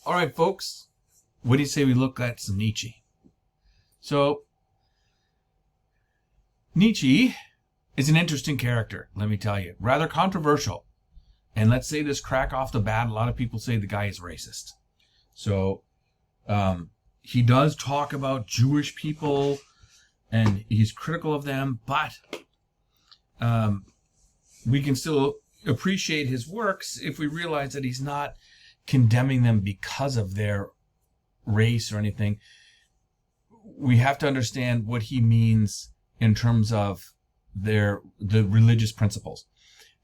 All right, folks, what do you say we look at some Nietzsche? So, Nietzsche is an interesting character, let me tell you. Rather controversial. And let's say this crack off the bat, a lot of people say the guy is racist. So, he does talk about Jewish people, and he's critical of them, but we can still appreciate his works if we realize that he's not condemning them because of their race or anything. We have to understand what he means in terms of the religious principles.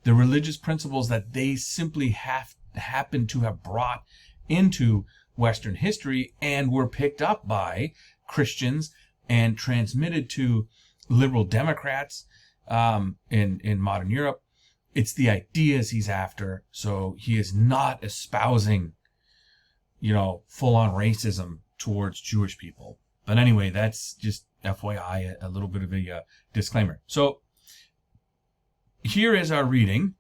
The religious principles that they simply happen to have brought into Western history and were picked up by Christians and transmitted to liberal Democrats in modern Europe. It's the ideas he's after. So he is not espousing, full-on racism towards Jewish people. But anyway, that's just FYI, a little bit of a disclaimer. So here is our reading.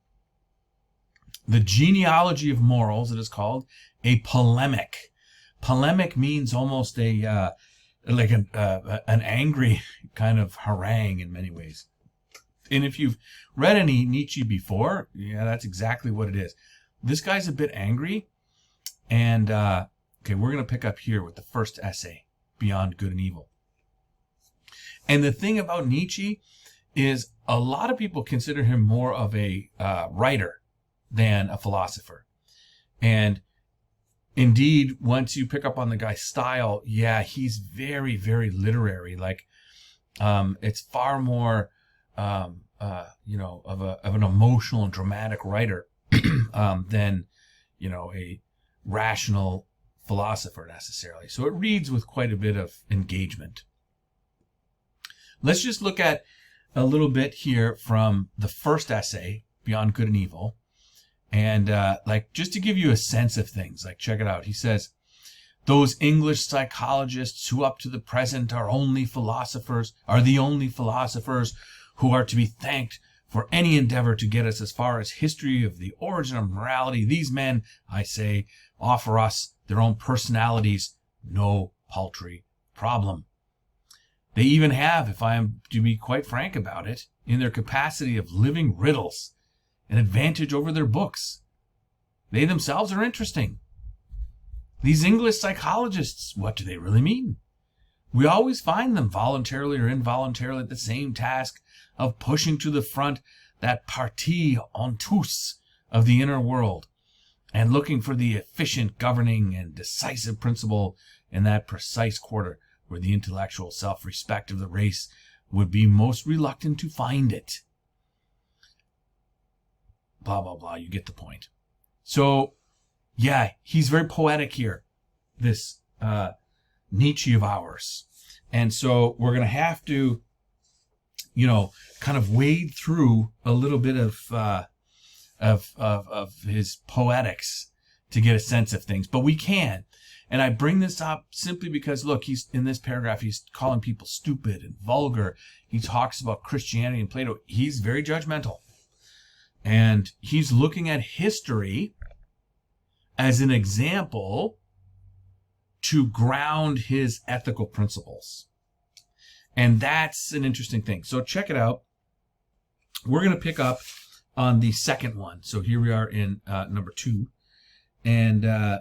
The Genealogy of Morals, it is called, a polemic. Polemic means almost an angry kind of harangue in many ways. And if you've read any Nietzsche before, yeah, that's exactly what it is. This guy's a bit angry. And, okay, we're going to pick up here with the first essay, Beyond Good and Evil. And the thing about Nietzsche is a lot of people consider him more of a writer than a philosopher. And indeed, once you pick up on the guy's style, yeah, he's very, very literary. Like, it's far more, of an emotional and dramatic writer than, a rational philosopher necessarily. So it reads with quite a bit of engagement. Let's just look at a little bit here from the first essay, Beyond Good and Evil. And just to give you a sense of things, check it out. He says, those English psychologists who up to the present are the only philosophers who are to be thanked for any endeavor to get us as far as history of the origin of morality. These men, I say, offer us their own personalities, no paltry problem. They even have, if I am to be quite frank about it, in their capacity of living riddles, an advantage over their books. They themselves are interesting. These English psychologists, what do they really mean? We always find them, voluntarily or involuntarily, at the same task of pushing to the front that partie honteuse of the inner world, and looking for the efficient, governing, and decisive principle in that precise quarter where the intellectual self-respect of the race would be most reluctant to find it. Blah, blah, blah. You get the point. So, yeah, he's very poetic here, this Nietzsche of ours. And so we're going to have to, kind of wade through a little bit of his poetics to get a sense of things. But we can. And I bring this up simply because, look, he's in this paragraph, he's calling people stupid and vulgar. He talks about Christianity and Plato. He's very judgmental. And he's looking at history as an example to ground his ethical principles. And that's an interesting thing. So check it out. We're going to pick up on the second one. So here we are in number 2. And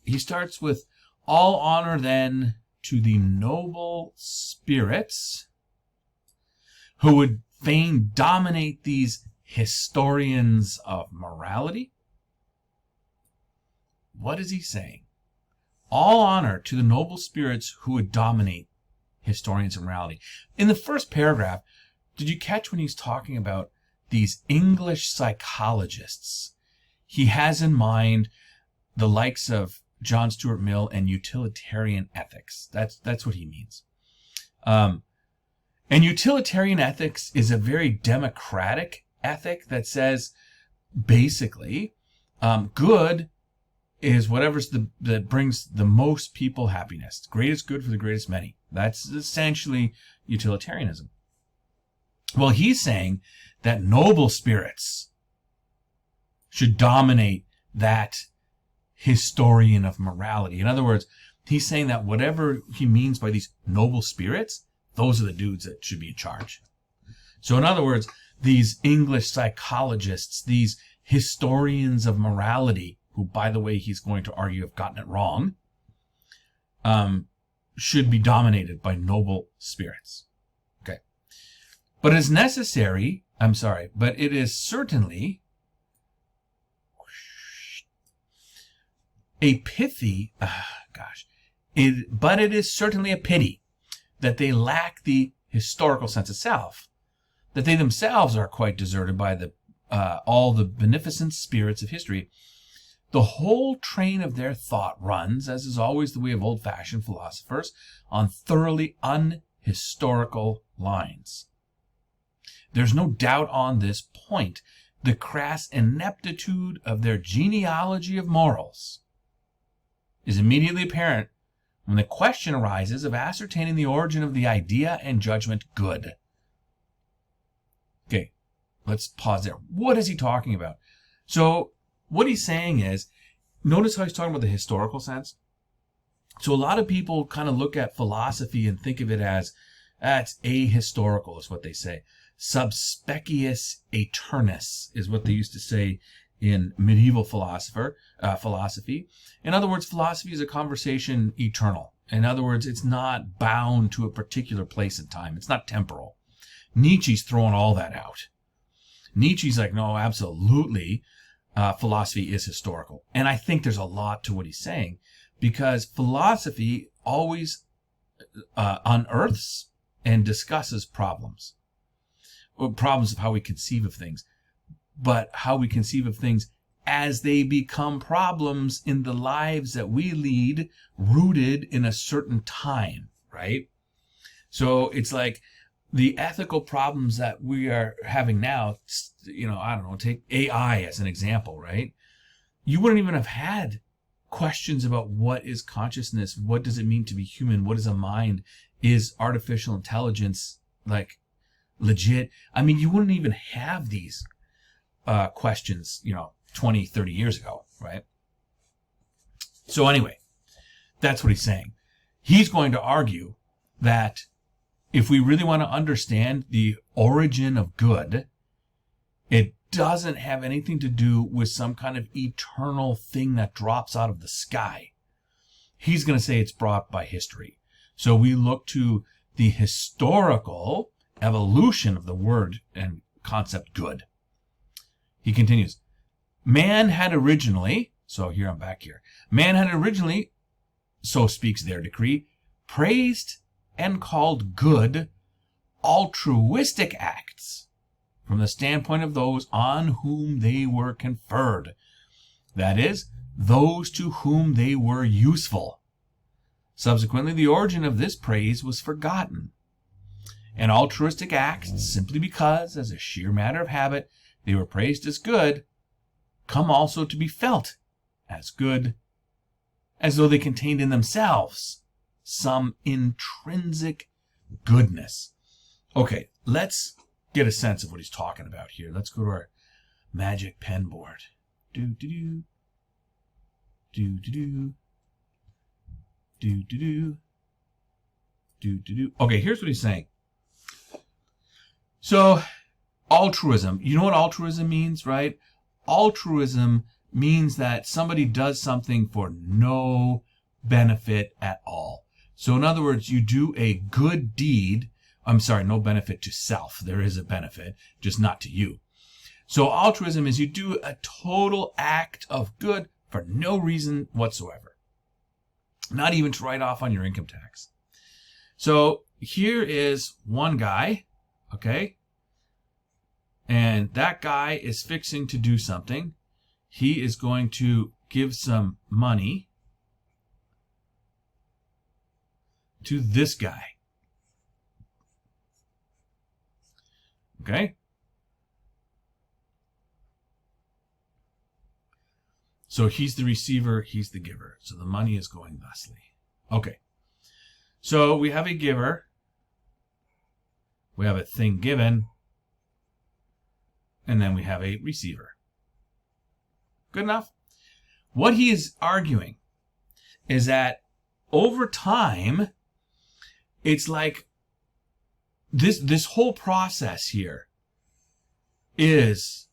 he starts with, all honor then to the noble spirits who would fain dominate these historians of morality. What is he saying? All honor to the noble spirits who would dominate historians of morality. In the first paragraph, did you catch when he's talking about these English psychologists? He has in mind the likes of John Stuart Mill and utilitarian ethics. That's what he means. And utilitarian ethics is a very democratic ethic that says, basically, good is whatever's that brings the most people happiness. Greatest good for the greatest many. That's essentially utilitarianism. Well, he's saying that noble spirits should dominate that historian of morality. In other words, he's saying that whatever he means by these noble spirits, those are the dudes that should be in charge. So in other words, these English psychologists, these historians of morality, who, by the way, he's going to argue have gotten it wrong, should be dominated by noble spirits. Okay. But it is certainly a pithy, but it is certainly a pity that they lack the historical sense of self, that they themselves are quite deserted by all the beneficent spirits of history. The whole train of their thought runs, as is always the way of old-fashioned philosophers, on thoroughly unhistorical lines. There's no doubt on this point. The crass ineptitude of their genealogy of morals is immediately apparent when the question arises of ascertaining the origin of the idea and judgment good. Okay, let's pause there. What is he talking about? So what he's saying is, notice how he's talking about the historical sense. So a lot of people kind of look at philosophy and think of it as, it's ahistorical, is what they say. Sub speciis aeternus is what they used to say in medieval philosophy. In other words, philosophy is a conversation eternal. In other words, it's not bound to a particular place and time. It's not temporal. Nietzsche's throwing all that out. Nietzsche's like, no, absolutely, philosophy is historical. And I think there's a lot to what he's saying, because philosophy always unearths and discusses problems. Problems of how we conceive of things, but how we conceive of things as they become problems in the lives that we lead, rooted in a certain time, right? So it's like the ethical problems that we are having now, I don't know, take AI as an example, right? You wouldn't even have had questions about what is consciousness, what does it mean to be human, what is a mind, is artificial intelligence like legit? I mean, you wouldn't even have these questions, 20, 30 years ago, right? So anyway, that's what he's saying. He's going to argue that if we really want to understand the origin of good, it doesn't have anything to do with some kind of eternal thing that drops out of the sky. He's going to say it's brought by history. So we look to the historical evolution of the word and concept good. He continues, man had originally, so here I'm back here, man had originally, so speaks their decree, praised and called good altruistic acts from the standpoint of those on whom they were conferred. That is, those to whom they were useful. Subsequently, the origin of this praise was forgotten. And altruistic acts, simply because, as a sheer matter of habit, they were praised as good, come also to be felt as good, as though they contained in themselves some intrinsic goodness. Okay, let's get a sense of what he's talking about here. Let's go to our magic pen board. Do-do-do. Do-do-do. Do-do-do. Do-do-do. Okay, here's what he's saying. So, altruism. You know what altruism means, right? Altruism means that somebody does something for no benefit at all. So in other words, you do a good deed. No benefit to self. There is a benefit, just not to you. So altruism is you do a total act of good for no reason whatsoever. Not even to write off on your income tax. So here is one guy, okay? And that guy is fixing to do something. He is going to give some money to this guy. Okay? So he's the receiver, he's the giver. So the money is going thusly. Okay. So we have a giver. We have a thing given. And then we have a receiver. Good enough? What he is arguing is that over time, it's like this whole process here is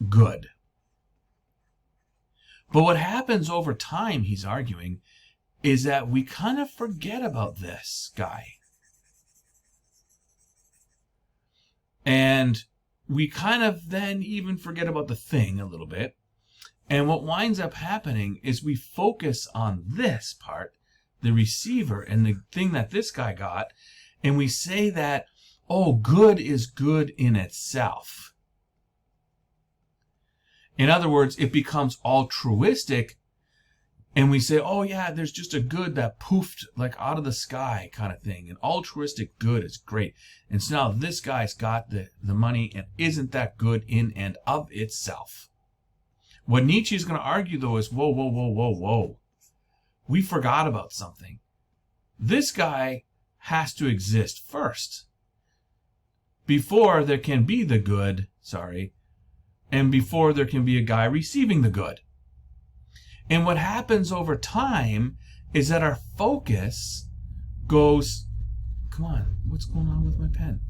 good. But what happens over time, he's arguing, is that we kind of forget about this guy. And we kind of then even forget about the thing a little bit. And what winds up happening is we focus on this part, the receiver, and the thing that this guy got, and we say that, oh, good is good in itself. In other words, it becomes altruistic, and we say, oh yeah, there's just a good that poofed like out of the sky kind of thing. An altruistic good is great. And so now this guy's got the money, and isn't that good in and of itself? What Nietzsche is going to argue, though, is whoa, whoa, whoa, whoa, whoa. We forgot about something. This guy has to exist first before there can be the good, and before there can be a guy receiving the good. And what happens over time is that our focus goes, come on, what's going on with my pen?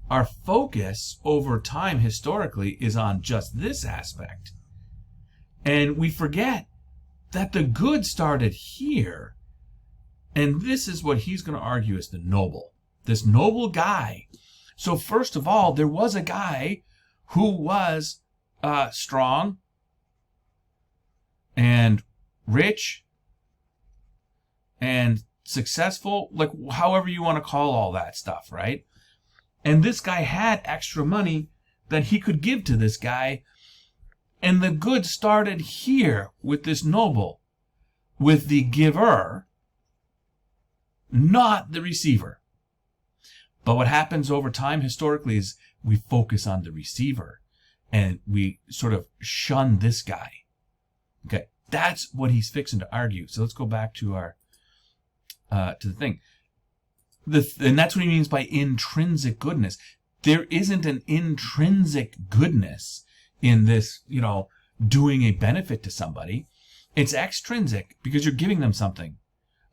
Our focus over time historically is on just this aspect. And we forget that the good started here. And this is what he's going to argue is the noble. This noble guy. So first of all, there was a guy who was strong and rich and successful, like however you want to call all that stuff, right? And this guy had extra money that he could give to this guy. And the good started here with this noble, with the giver, not the receiver. But what happens over time historically is we focus on the receiver and we sort of shun this guy. Okay, that's what he's fixing to argue. So let's go back to our to the thing. And that's what he means by intrinsic goodness. There isn't an intrinsic goodness in this, doing a benefit to somebody. It's extrinsic because you're giving them something.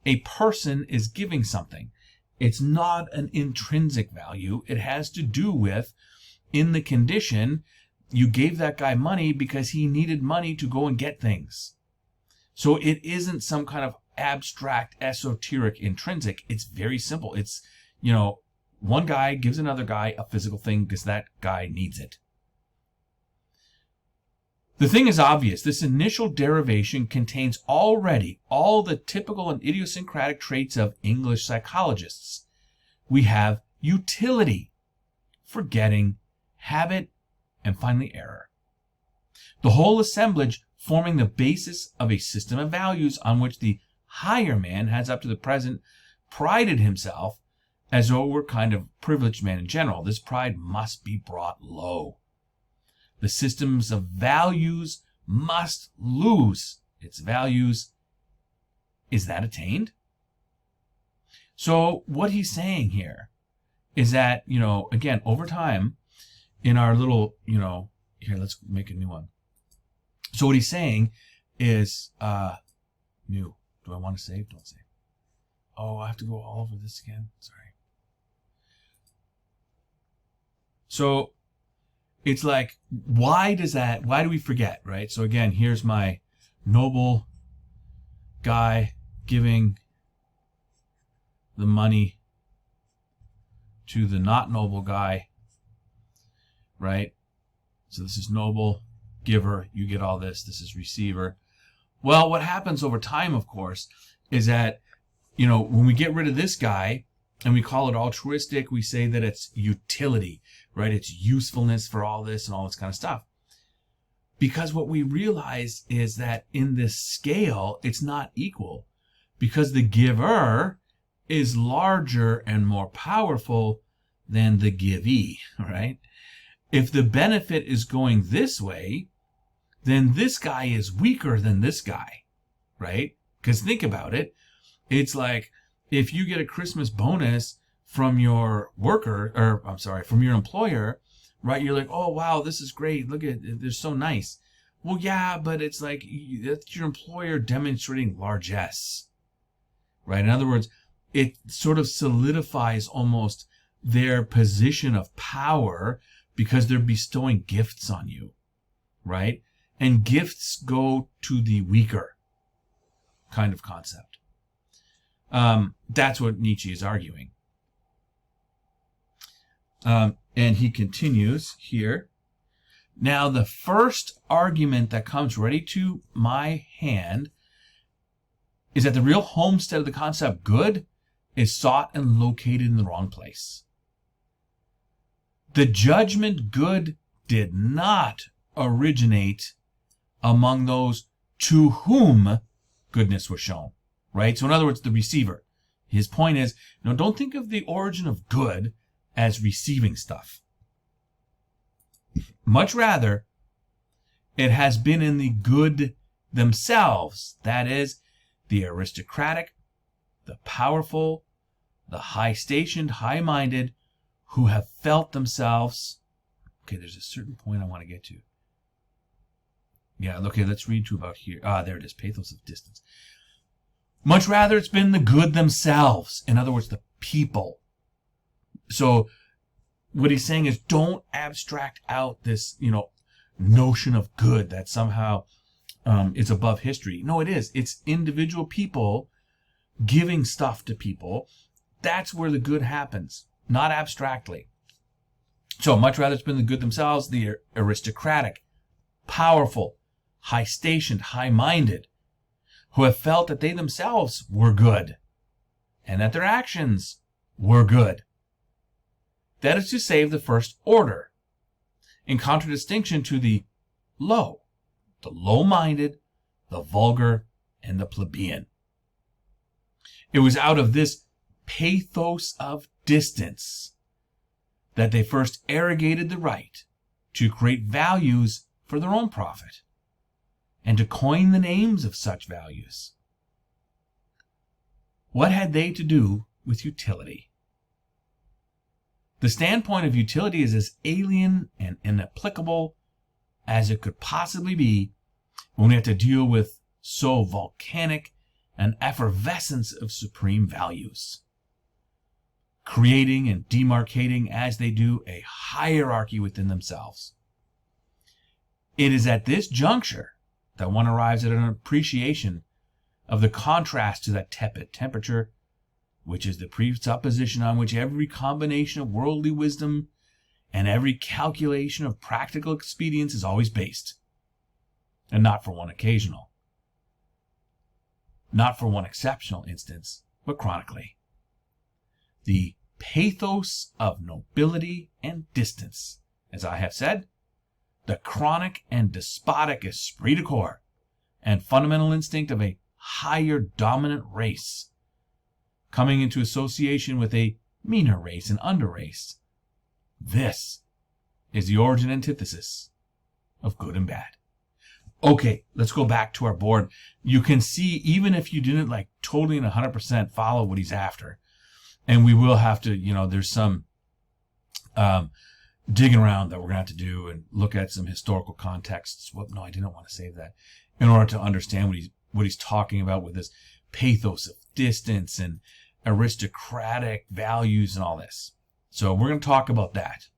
A person is giving something. It's not an intrinsic value. It has to do with, in the condition, you gave that guy money because he needed money to go and get things. So it isn't some kind of abstract, esoteric, intrinsic. It's very simple. It's, one guy gives another guy a physical thing because that guy needs it. The thing is obvious. This initial derivation contains already all the typical and idiosyncratic traits of English psychologists. We have utility, forgetting, habit, and finally error. The whole assemblage forming the basis of a system of values on which the higher man has up to the present prided himself as though it were kind of privileged man in general. This pride must be brought low. The systems of values must lose its values. Is that attained? So what he's saying here is that, again, over time, in our little, here, let's make a new one. So what he's saying is, new. Do I want to save? Don't save. Oh, I have to go all over this again. Sorry. So it's like, why do we forget, right? So again, here's my noble guy giving the money to the not noble guy, right? So this is noble, giver, you get all this. This is receiver. Well, what happens over time, of course, is that, when we get rid of this guy and we call it altruistic, we say that it's utility, right? It's usefulness for all this and all this kind of stuff. Because what we realize is that in this scale, it's not equal, because the giver is larger and more powerful than the givee, right? If the benefit is going this way, then this guy is weaker than this guy, right? Because think about it. It's like if you get a Christmas bonus from your from your employer, right? You're like, oh, wow, this is great. Look at it. They're so nice. Well, yeah, but it's like that's your employer demonstrating largesse, right? In other words, it sort of solidifies almost their position of power because they're bestowing gifts on you, right? And gifts go to the weaker kind of concept. That's what Nietzsche is arguing. And he continues here. Now, the first argument that comes ready to my hand is that the real homestead of the concept good is sought and located in the wrong place. The judgment good did not originate among those to whom goodness was shown, right? So in other words, the receiver. His point is, don't think of the origin of good as receiving stuff. Much rather, it has been in the good themselves, that is, the aristocratic, the powerful, the high-stationed, high-minded, who have felt themselves. Okay, there's a certain point I want to get to. Yeah, okay, let's read to about here. There it is, pathos of distance. Much rather, it's been the good themselves. In other words, the people. So what he's saying is don't abstract out this, notion of good that somehow is above history. No, it is. It's individual people giving stuff to people. That's where the good happens, not abstractly. So much rather it's been the good themselves, the aristocratic, powerful, high-stationed, high-minded, who have felt that they themselves were good and that their actions were good. That is to say, of the first order, in contradistinction to the low-minded, the vulgar, and the plebeian. It was out of this pathos of distance that they first arrogated the right to create values for their own profit and to coin the names of such values. What had they to do with utility? The standpoint of utility is as alien and inapplicable as it could possibly be when we have to deal with so volcanic an effervescence of supreme values, creating and demarcating as they do a hierarchy within themselves. It is at this juncture that one arrives at an appreciation of the contrast to that tepid temperature, which is the presupposition on which every combination of worldly wisdom and every calculation of practical expedience is always based, and not for one occasional, not for one exceptional instance, but chronically. The pathos of nobility and distance, as I have said, the chronic and despotic esprit de corps and fundamental instinct of a higher dominant race coming into association with a meaner race and under race. This is the origin antithesis of good and bad. Okay, let's go back to our board. You can see, even if you didn't totally and 100% follow what he's after, and we will have to, there's some digging around that we're going to have to do and look at some historical contexts. No, I didn't want to save that. In order to understand what he's talking about with this pathos of distance and aristocratic values and all this. So we're going to talk about that.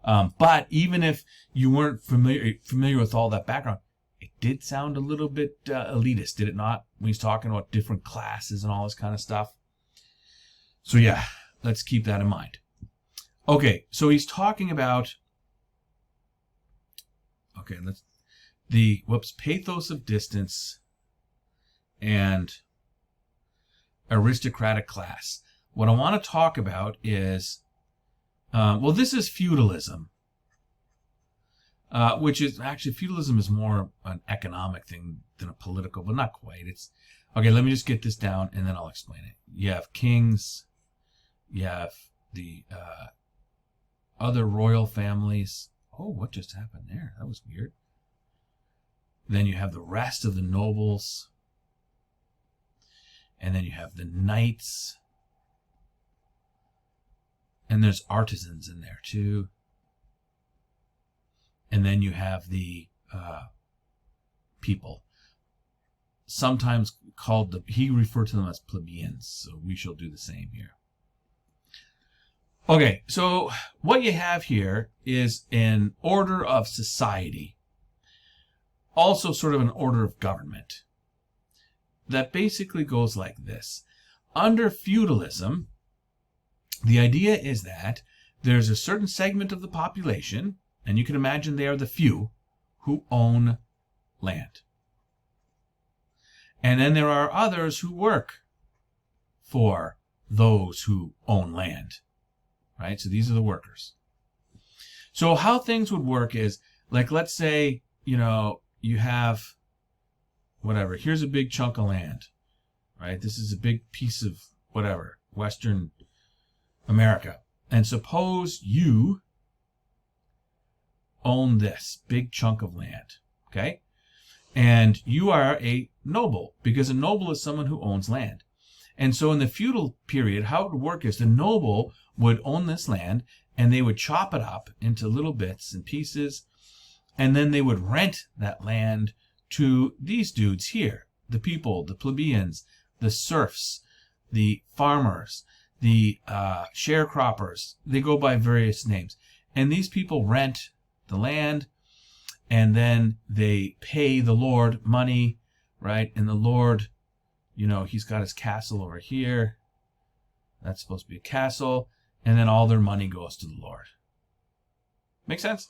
But even if you weren't familiar with all that background, it did sound a little bit elitist, did it not? When he's talking about different classes and all this kind of stuff. So yeah, let's keep that in mind. Okay, so he's talking about, pathos of distance and aristocratic class. What I want to talk about is, this is feudalism, which is actually, feudalism is more an economic thing than a political, but not quite. Okay, let me just get this down and then I'll explain it. You have kings, you have the other royal families. Oh, what just happened there? That was weird. Then you have the rest of the nobles. And then you have the knights. And there's artisans in there too. And then you have the people, sometimes called he referred to them as plebeians. So we shall do the same here. Okay, so what you have here is an order of society, also sort of an order of government, that basically goes like this. Under feudalism, the idea is that there's a certain segment of the population, and you can imagine they are the few, who own land. And then there are others who work for those who own land. Right? So these are the workers. So how things would work is, like, let's say, you have whatever. Here's a big chunk of land. Right? This is a big piece of whatever, Western America. And suppose you own this big chunk of land. Okay? And you are a noble, because a noble is someone who owns land. And so in the feudal period, how it would work is the noble would own this land, and they would chop it up into little bits and pieces, and then they would rent that land to these dudes here, the people, the plebeians, the serfs, the farmers, the sharecroppers. They go by various names. And these people rent the land, and then they pay the lord money, right? And the lord, he's got his castle over here. That's supposed to be a castle. And then all their money goes to the Lord. Make sense?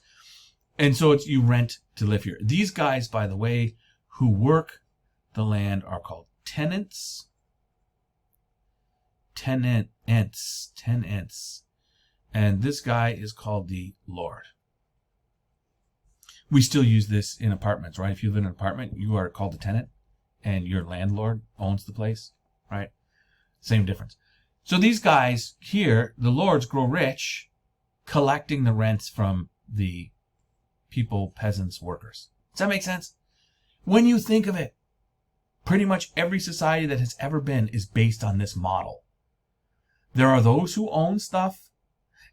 And so you rent to live here. These guys, by the way, who work the land are called tenants. Tenants. And this guy is called the Lord. We still use this in apartments, right? If you live in an apartment, you are called a tenant, and your landlord owns the place, right? Same difference. So these guys here, the lords, grow rich collecting the rents from the people, peasants, workers. Does that make sense? When you think of it, pretty much every society that has ever been is based on this model. There are those who own stuff,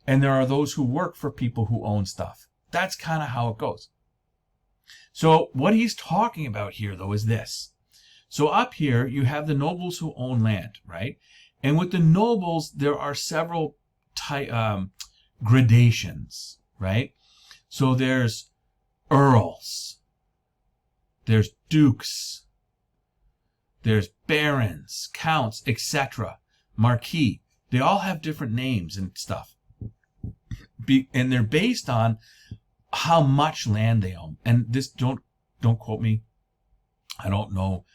and there are those who work for people who own stuff. That's kind of how it goes. So what he's talking about here, though, is this. So up here, you have the nobles who own land, right? And with the nobles, there are several gradations, right? So there's earls, there's dukes, there's barons, counts, etc., marquis. They all have different names and stuff. And they're based on how much land they own. And this, don't quote me. I don't know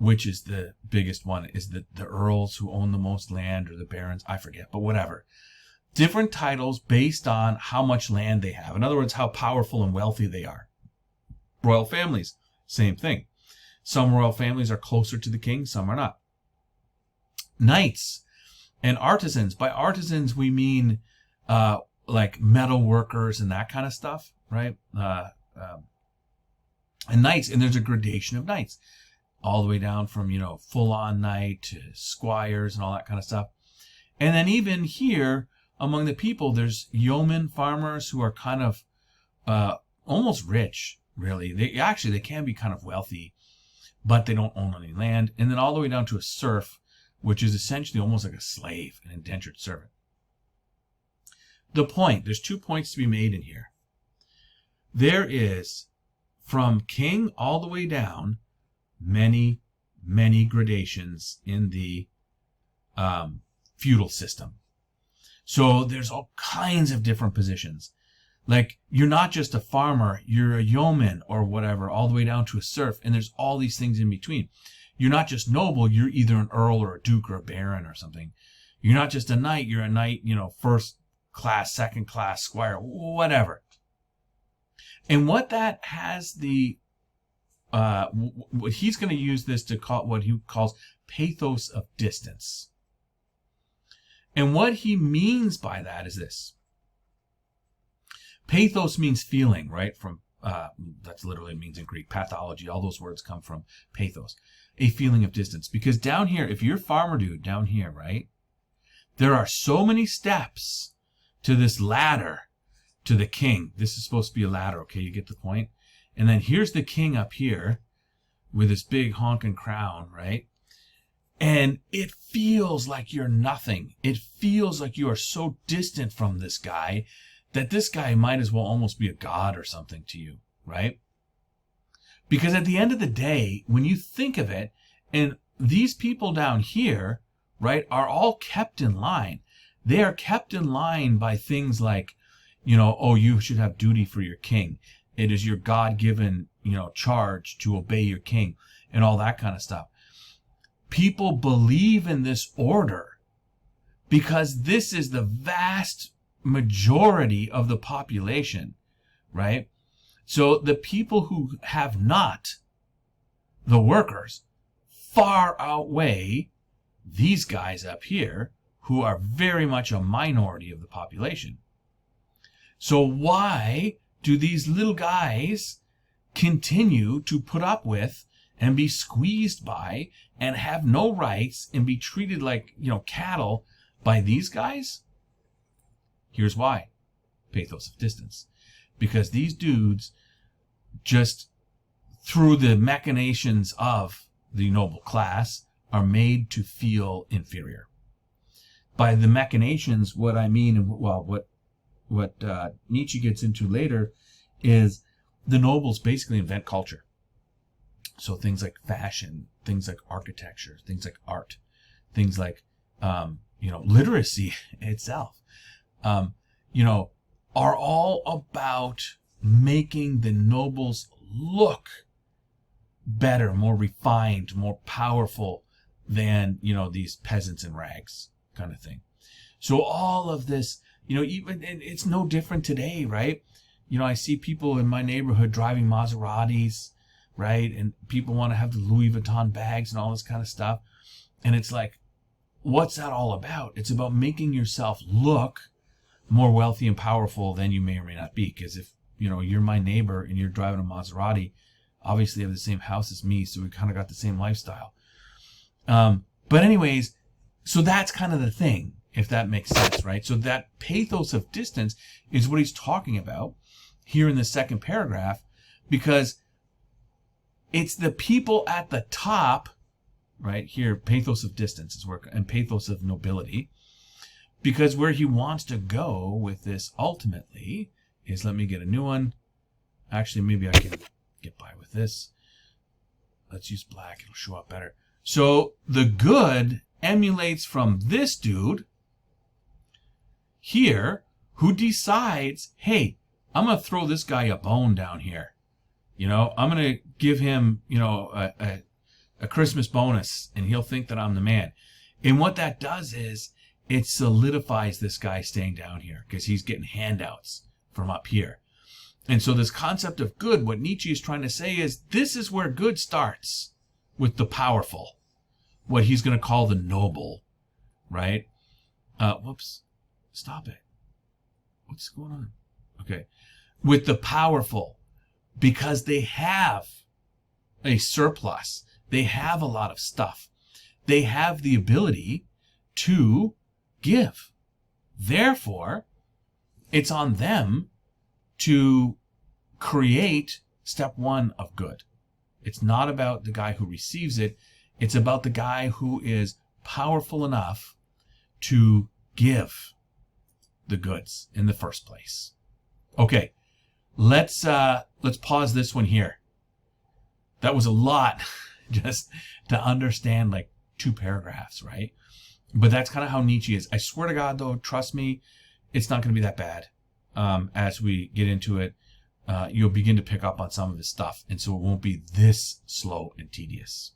which is the biggest one. Is the earls who own the most land, or the barons? I forget, but whatever. Different titles based on how much land they have. In other words, how powerful and wealthy they are. Royal families, same thing. Some royal families are closer to the king, some are not. Knights and artisans. By artisans, we mean like metal workers and that kind of stuff, right? And knights, and there's a gradation of knights, all the way down from, full-on knight to squires and all that kind of stuff. And then even here, among the people, there's yeomen, farmers who are kind of almost rich, really. They can be kind of wealthy, but they don't own any land. And then all the way down to a serf, which is essentially almost like a slave, an indentured servant. The point, there's 2 points to be made in here. There is, from king all the way down, many, many gradations in the feudal system. So there's all kinds of different positions. Like, you're not just a farmer, you're a yeoman or whatever, all the way down to a serf, and there's all these things in between. You're not just noble, you're either an earl or a duke or a baron or something. You're not just a knight, you're a knight, first class, second class, squire, whatever. And what that has what he's going to use this to call what he calls pathos of distance. And what he means by that is this. Pathos means feeling, right? From that's literally means in Greek, pathology. All those words come from pathos, a feeling of distance. Because down here, if you're farmer dude down here, right, there are so many steps to this ladder to the king. This is supposed to be a ladder, okay? You get the point? And then here's the king up here with this big honking crown, right? And it feels like you're nothing. It feels like you are so distant from this guy that this guy might as well almost be a god or something to you, right? Because at the end of the day, when you think of it, and these people down here, right, are all kept in line. They are kept in line by things like, oh, you should have duty for your king. It is your God-given, charge to obey your king and all that kind of stuff. People believe in this order because this is the vast majority of the population, right? So the people who have not, the workers, far outweigh these guys up here who are very much a minority of the population. So why do these little guys continue to put up with and be squeezed by and have no rights and be treated like, cattle by these guys? Here's why. Pathos of distance. Because these dudes just, through the machinations of the noble class, are made to feel inferior. By the machinations, what I mean, well, what Nietzsche gets into later is the nobles basically invent culture. So things like fashion, things like architecture, things like art, things like, literacy itself, are all about making the nobles look better, more refined, more powerful than, these peasants in rags kind of thing. So all of this, even, and it's no different today, right? I see people in my neighborhood driving Maseratis, right? And people want to have the Louis Vuitton bags and all this kind of stuff. And it's like, what's that all about? It's about making yourself look more wealthy and powerful than you may or may not be. Because if, you're my neighbor and you're driving a Maserati, obviously you have the same house as me, so we kind of got the same lifestyle. But anyways, so that's kind of the thing, if that makes sense, right? So that pathos of distance is what he's talking about here in the second paragraph, because it's the people at the top, right here, pathos of distance is where, and pathos of nobility, because where he wants to go with this ultimately is, let me get a new one. Actually, maybe I can get by with this. Let's use black, it'll show up better. So the good emulates from this dude here who decides, hey, I'm going to throw this guy a bone down here. I'm going to give him, a Christmas bonus, and he'll think that I'm the man. And what that does is it solidifies this guy staying down here because he's getting handouts from up here. And so this concept of good, what Nietzsche is trying to say is this is where good starts, with the powerful, what he's going to call the noble, right? Whoops, stop it. What's going on? Okay. With the powerful, because they have a surplus. They have a lot of stuff. They have the ability to give. Therefore, it's on them to create step one of good. It's not about the guy who receives it. It's about the guy who is powerful enough to give the goods in the first place. Okay, let's pause this one here. That was a lot just to understand, like 2 paragraphs, right? But that's kind of how Nietzsche is. I swear to God, though, trust me, it's not going to be that bad. As we get into it, you'll begin to pick up on some of his stuff, and so it won't be this slow and tedious.